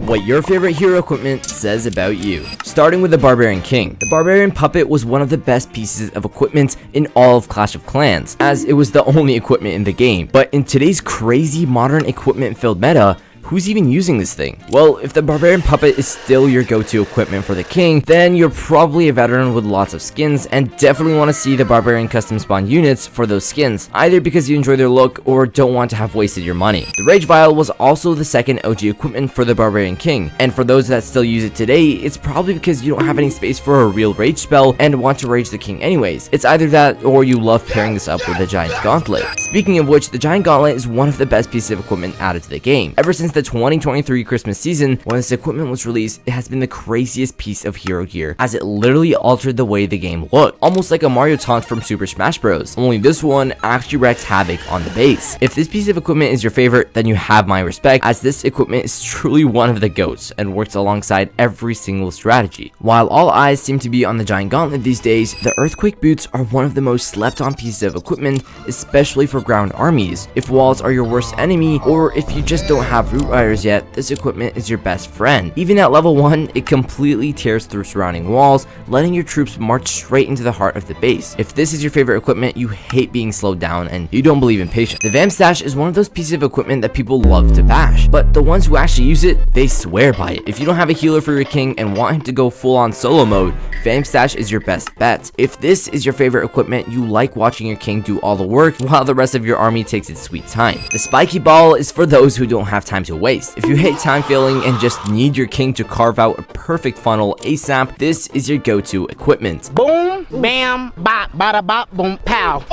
what your favorite hero equipment says about you. Starting with the Barbarian King. The Barbarian Puppet was one of the best pieces of equipment in all of Clash of Clans, as it was the only equipment in the game. But in today's crazy modern equipment-filled meta, who's even using this thing? Well, if the Barbarian Puppet is still your go-to equipment for the king, then you're probably a veteran with lots of skins and definitely want to see the Barbarian custom spawn units for those skins, either because you enjoy their look or don't want to have wasted your money. The Rage Vial was also the second OG equipment for the Barbarian King, and for those that still use it today, it's probably because you don't have any space for a real rage spell and want to rage the king anyways. It's either that or you love pairing this up with the Giant Gauntlet. Speaking of which, the Giant Gauntlet is one of the best pieces of equipment added to the game. Ever since the 2023 Christmas season, when this equipment was released, it has been the craziest piece of hero gear, as it literally altered the way the game looked, almost like a Mario taunt from Super Smash Bros. Only this one actually wreaks havoc on the base. If this piece of equipment is your favorite, then you have my respect, as this equipment is truly one of the GOATs and works alongside every single strategy. While all eyes seem to be on the Giant Gauntlet these days, the Earthquake Boots are one of the most slept on pieces of equipment, especially for ground armies. If walls are your worst enemy, or if you just don't have Root Riders yet, this equipment is your best friend. Even at level 1, it completely tears through surrounding walls, letting your troops march straight into the heart of the base. If this is your favorite equipment, you hate being slowed down and you don't believe in patience. The Vampstache is one of those pieces of equipment that people love to bash, but the ones who actually use it, they swear by it. If you don't have a healer for your king and want him to go full on solo mode, Vampstache is your best bet. If this is your favorite equipment, you like watching your king do all the work while the rest of your army takes its sweet time. The Spikey Ball is for those who don't have time to waste. If you hate time filling and just need your king to carve out a perfect funnel ASAP, this is your go-to equipment. Boom, bam, bop, bada bop, boom, pow.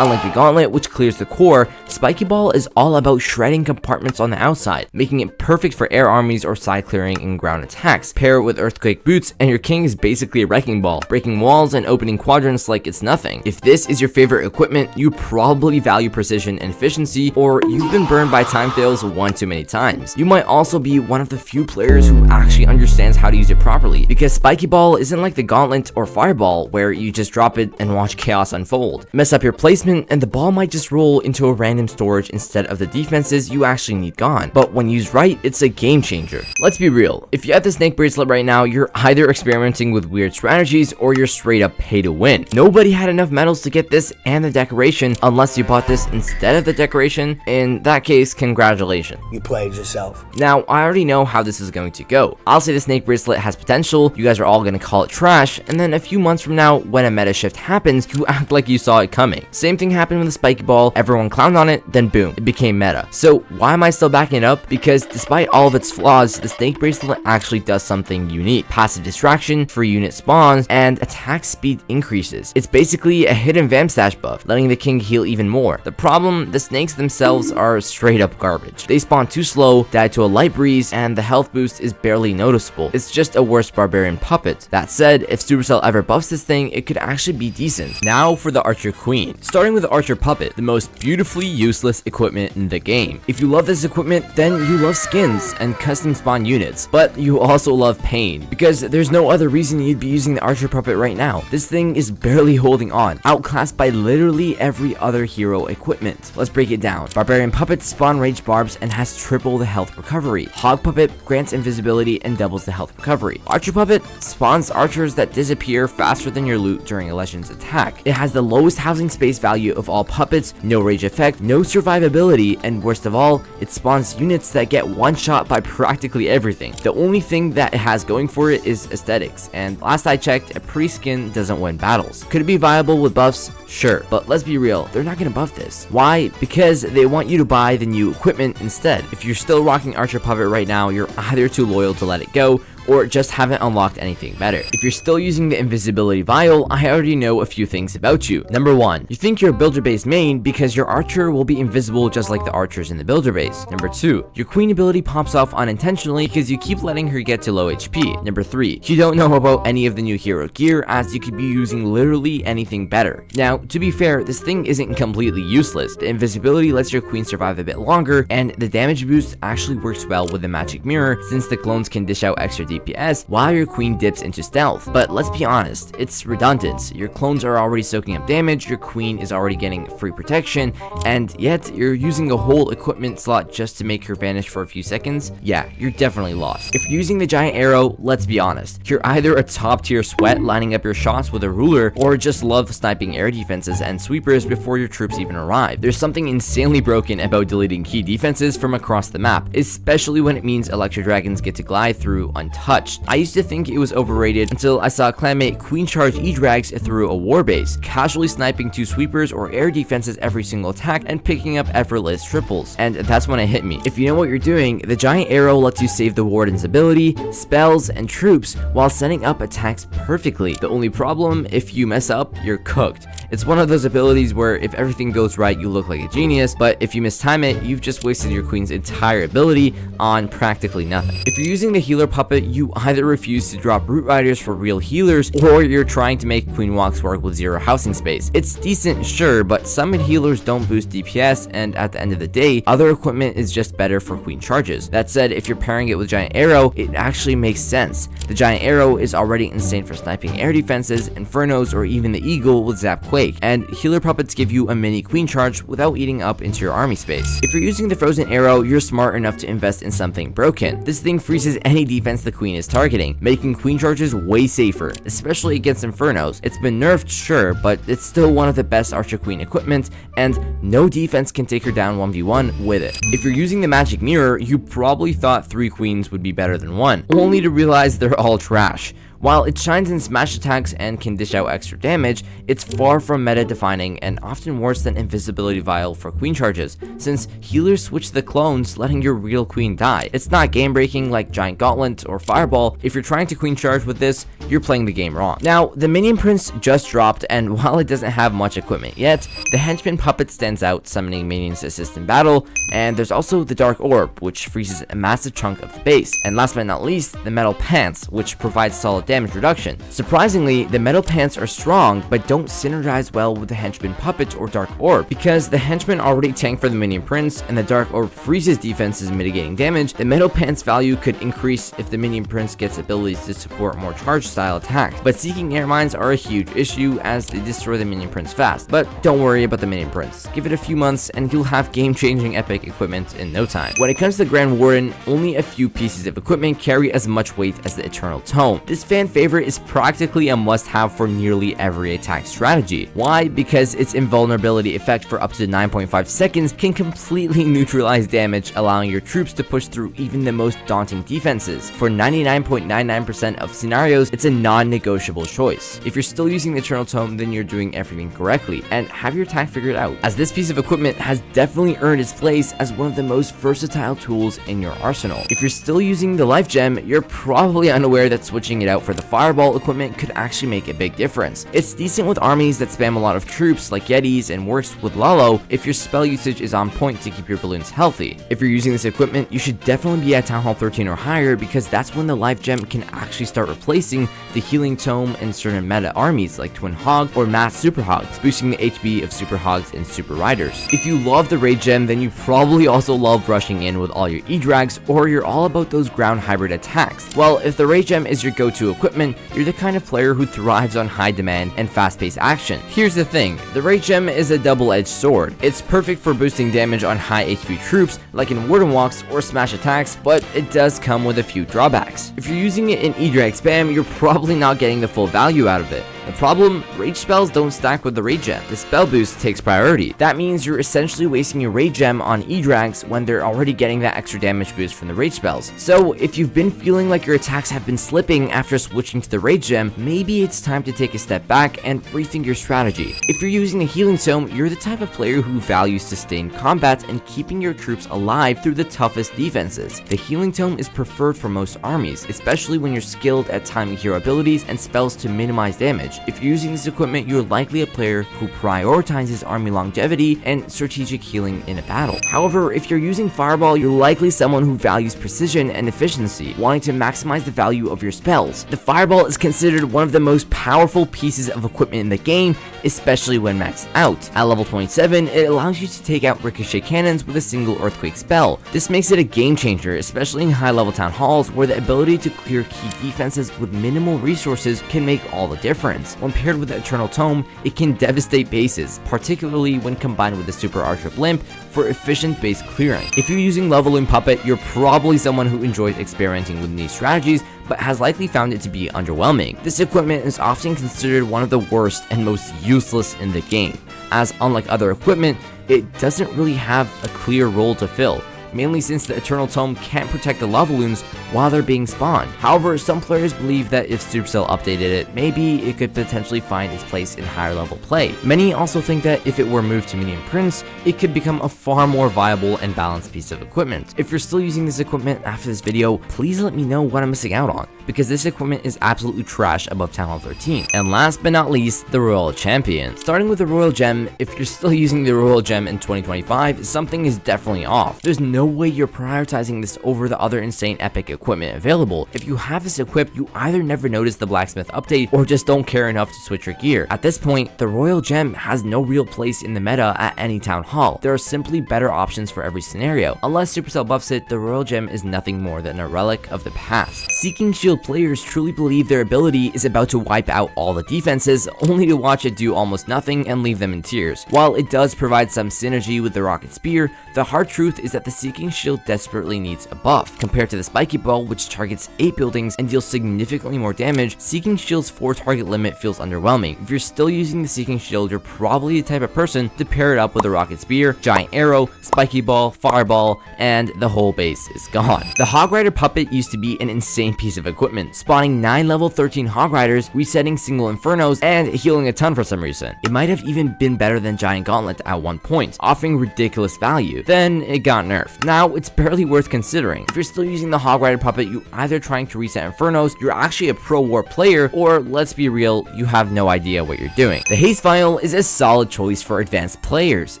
Unlike the Gauntlet, which clears the core, Spikey Ball is all about shredding compartments on the outside, making it perfect for air armies or side clearing and ground attacks. Pair it with Earthquake Boots and your king is basically a wrecking ball, breaking walls and opening quadrants like it's nothing. If this is your favorite equipment, you probably value precision and efficiency, or you've been burned by time fails one too many times. You might also be one of the few players who actually understands how to use it properly, because Spikey Ball isn't like the Gauntlet or Fireball where you just drop it and watch chaos unfold. Mess up your placement and the ball might just roll into a random storage instead of the defenses you actually need gone. But when used right, it's a game changer. Let's be real, if you have the Snake Bracelet right now, you're either experimenting with weird strategies or you're straight up pay to win. Nobody had enough medals to get this and the decoration unless you bought this instead of the decoration. In that case, congratulations. You played yourself. Now, I already know how this is going to go. I'll say the Snake Bracelet has potential, you guys are all going to call it trash, and then a few months from now, when a meta shift happens, you act like you saw it coming. Same thing happened with the Spikey Ball, everyone clowned on it, then boom, it became meta. So why am I still backing it up? Because despite all of its flaws, the Snake Bracelet actually does something unique. Passive distraction, free unit spawns, and attack speed increases. It's basically a hidden Vampstache buff, letting the king heal even more. The problem, the snakes themselves are straight up garbage. They spawn too slow, die to a light breeze, and the health boost is barely noticeable. It's just a worse Barbarian Puppet. That said, if Supercell ever buffs this thing, it could actually be decent. Now for the Archer Queen. Starting with the Archer Puppet, the most beautifully useless equipment in the game. If you love this equipment, then you love skins and custom spawn units, but you also love pain, because there's no other reason you'd be using the Archer Puppet right now. This thing is barely holding on, outclassed by literally every other hero equipment. Let's break it down. Barbarian Puppet spawn rage barbs and has triple the health recovery. Hog Puppet grants invisibility and doubles the health recovery. Archer Puppet spawns archers that disappear faster than your loot during a Legends attack. It has the lowest housing space value of all puppets, no rage effect, no survivability, and worst of all, it spawns units that get one shot by practically everything. The only thing that it has going for it is aesthetics, and last I checked, a pre-skin doesn't win battles. Could it be viable with buffs? Sure, but let's be real, they're not gonna buff this. Why? Because they want you to buy the new equipment instead. If you're still rocking Archer Puppet right now, you're either too loyal to let it go, or just haven't unlocked anything better. If you're still using the Invisibility Vial, I already know a few things about you. Number 1, you think you're a builder base main because your archer will be invisible just like the archers in the builder base. Number 2, your queen ability pops off unintentionally because you keep letting her get to low HP. Number 3, you don't know about any of the new hero gear as you could be using literally anything better. Now, to be fair, this thing isn't completely useless. The invisibility lets your queen survive a bit longer, and the damage boost actually works well with the magic mirror since the clones can dish out extra DPS while your queen dips into stealth. But let's be honest, it's redundant. Your clones are already soaking up damage, your queen is already getting free protection, and yet you're using a whole equipment slot just to make her vanish for a few seconds. Yeah, you're definitely lost. If you're using the giant arrow, let's be honest, you're either a top tier sweat lining up your shots with a ruler, or just love sniping air defenses and sweepers before your troops even arrive. There's something insanely broken about deleting key defenses from across the map, especially when it means Electro Dragons get to glide through untouched. I used to think it was overrated until I saw clanmate queen charge E-Drags through a warbase, casually sniping 2 sweepers or air defenses every single attack and picking up effortless triples. And that's when it hit me. If you know what you're doing, the giant arrow lets you save the warden's ability, spells, and troops while setting up attacks perfectly. The only problem, if you mess up, you're cooked. It's one of those abilities where if everything goes right, you look like a genius, but if you mistime it, you've just wasted your queen's entire ability on practically nothing. If you're using the healer puppet, you either refuse to drop root riders for real healers, or you're trying to make queen walks work with 0 housing space. It's decent, sure, but summon healers don't boost DPS, and at the end of the day, other equipment is just better for queen charges. That said, if you're pairing it with giant arrow, it actually makes sense. The giant arrow is already insane for sniping air defenses, infernos, or even the eagle with zap quake, and healer puppets give you a mini queen charge without eating up into your army space. If you're using the frozen arrow, you're smart enough to invest in something broken. This thing freezes any defense the queen is targeting, making queen charges way safer, especially against infernos. It's been nerfed, sure, but it's still one of the best archer queen equipment, and no defense can take her down 1v1 with it. If you're using the magic mirror, you probably thought 3 queens would be better than 1, only to realize they're all trash. While it shines in smash attacks and can dish out extra damage, it's far from meta defining and often worse than Invisibility Vial for queen charges, since healers switch the clones, letting your real queen die. It's not game breaking like Giant Gauntlet or Fireball. If you're trying to queen charge with this, you're playing the game wrong. Now, the Minion Prince just dropped, and while it doesn't have much equipment yet, the Henchmen Puppet stands out, summoning minions to assist in battle, and there's also the Dark Orb, which freezes a massive chunk of the base, and last but not least, the Metal Pants, which provides solid damage reduction. Surprisingly, the metal pants are strong, but don't synergize well with the Henchman Puppet or Dark Orb. Because the Henchmen already tank for the Minion Prince, and the Dark Orb freezes defenses mitigating damage, the metal pants value could increase if the Minion Prince gets abilities to support more charge style attacks. But seeking air mines are a huge issue as they destroy the Minion Prince fast. But don't worry about the Minion Prince. Give it a few months and you'll have game-changing epic equipment in no time. When it comes to the Grand Warden, only a few pieces of equipment carry as much weight as the Eternal Tome. This fan favorite is practically a must-have for nearly every attack strategy. Why? Because its invulnerability effect for up to 9.5 seconds can completely neutralize damage, allowing your troops to push through even the most daunting defenses. For 99.99% of scenarios, it's a non-negotiable choice. If you're still using the Eternal Tome, then you're doing everything correctly, and have your attack figured out, as this piece of equipment has definitely earned its place as one of the most versatile tools in your arsenal. If you're still using the Life Gem, you're probably unaware that switching it out for the Fireball equipment could actually make a big difference. It's decent with armies that spam a lot of troops like Yetis, and works with Lalo if your spell usage is on point to keep your balloons healthy. If you're using this equipment, you should definitely be at Town Hall 13 or higher, because that's when the Life Gem can actually start replacing the Healing Tome in certain meta armies like Twin Hog or Mass Super Hogs, boosting the HP of Super Hogs and Super Riders. If you love the Raid Gem, then you probably also love rushing in with all your E-Drags, or you're all about those ground hybrid attacks. Well, if the Raid Gem is your go-to equipment, you're the kind of player who thrives on high demand and fast-paced action. Here's the thing, the Raid Gem is a double-edged sword. It's perfect for boosting damage on high HP troops like in Warden Walks or Smash attacks, but it does come with a few drawbacks. If you're using it in E-Drag spam, you're probably not getting the full value out of it. The problem, rage spells don't stack with the Raid Gem. The spell boost takes priority. That means you're essentially wasting your Raid Gem on E-Drags when they're already getting that extra damage boost from the rage spells. So if you've been feeling like your attacks have been slipping after switching to the Raid Gem, maybe it's time to take a step back and rethink your strategy. If you're using the Healing Tome, you're the type of player who values sustained combat and keeping your troops alive through the toughest defenses. The Healing Tome is preferred for most armies, especially when you're skilled at timing hero abilities and spells to minimize damage. If you're using this equipment, you're likely a player who prioritizes army longevity and strategic healing in a battle. However, if you're using Fireball, you're likely someone who values precision and efficiency, wanting to maximize the value of your spells. The Fireball is considered one of the most powerful pieces of equipment in the game, especially when maxed out. At level 27, it allows you to take out ricochet cannons with a single earthquake spell. This makes it a game changer, especially in high level town halls where the ability to clear key defenses with minimal resources can make all the difference. When paired with the Eternal Tome, it can devastate bases, particularly when combined with the Super Archer Blimp for efficient base clearing. If you're using Lavaloon Puppet, you're probably someone who enjoys experimenting with new strategies, but has likely found it to be underwhelming. This equipment is often considered one of the worst and most useless in the game, as unlike other equipment, it doesn't really have a clear role to fill, mainly since the Eternal Tome can't protect the Lavaloons while they're being spawned. However, some players believe that if Supercell updated it, maybe it could potentially find its place in higher level play. Many also think that if it were moved to Medium Prince, it could become a far more viable and balanced piece of equipment. If you're still using this equipment after this video, please let me know what I'm missing out on, because this equipment is absolutely trash above Town Hall 13. And last but not least, the Royal Champion. Starting with the Royal Gem, if you're still using the Royal Gem in 2025, something is definitely off. There's no way you're prioritizing this over the other insane epic equipment available. If you have this equipped, you either never noticed the blacksmith update or just don't care enough to switch your gear. At this point, the Royal Gem has no real place in the meta at any town hall. There are simply better options for every scenario. Unless Supercell buffs it, the Royal Gem is nothing more than a relic of the past. Seeking Shield players truly believe their ability is about to wipe out all the defenses, only to watch it do almost nothing and leave them in tears. While it does provide some synergy with the Rocket Spear, the hard truth is that the Seeking Shield desperately needs a buff. Compared to the Spikey Ball, which targets 8 buildings and deals significantly more damage, Seeking Shield's 4 target limit feels underwhelming. If you're still using the Seeking Shield, you're probably the type of person to pair it up with a Rocket Spear, Giant Arrow, Spikey Ball, Fireball, and the whole base is gone. The Hog Rider Puppet used to be an insane piece of equipment, spawning 9 level 13 Hog Riders, resetting single Infernos, and healing a ton for some reason. It might have even been better than Giant Gauntlet at one point, offering ridiculous value. Then it got nerfed. Now it's barely worth considering. If you're still using the Hog Rider Puppet, you either trying to reset Infernos, you're actually a pro war player, or let's be real, you have no idea what you're doing. The Haste Vial is a solid choice for advanced players,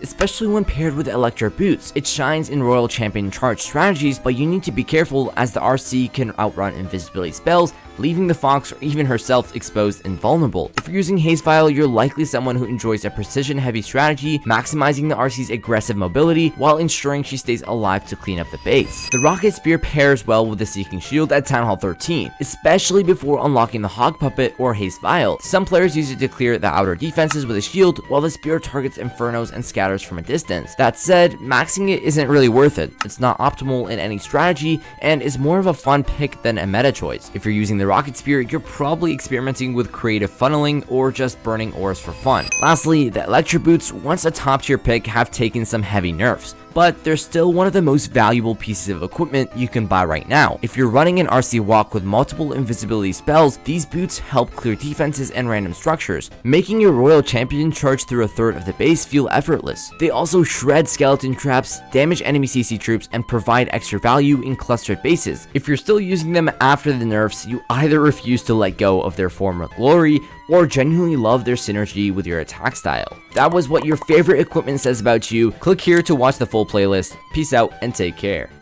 especially when paired with Electro Boots. It shines in Royal Champion charge strategies, but you need to be careful as the RC can outrun invisibility spells, leaving the Fox or even herself exposed and vulnerable. If you're using Haste Vial, you're likely someone who enjoys a precision-heavy strategy, maximizing the RC's aggressive mobility while ensuring she stays alive to clean up the base. The Rocket Spear pairs well with the Seeking Shield at Town Hall 13, especially before unlocking the Hog Puppet or Haste Vial. Some players use it to clear the outer defenses with a shield, while the Spear targets Infernos and scatters from a distance. That said, maxing it isn't really worth it. It's not optimal in any strategy, and is more of a fun pick than a meta choice. If you're using the Rocket Spear, you're probably experimenting with creative funneling or just burning ores for fun. Lastly, the Electro Boots, once a top tier pick, have taken some heavy nerfs, but they're still one of the most valuable pieces of equipment you can buy right now. If you're running an RC walk with multiple invisibility spells, these boots help clear defenses and random structures, making your Royal Champion charge through a third of the base feel effortless. They also shred skeleton traps, damage enemy CC troops, and provide extra value in clustered bases. If you're still using them after the nerfs, you either refuse to let go of their former glory, or genuinely love their synergy with your attack style. That was what your favorite equipment says about you. Click here to watch the full playlist. Peace out and take care.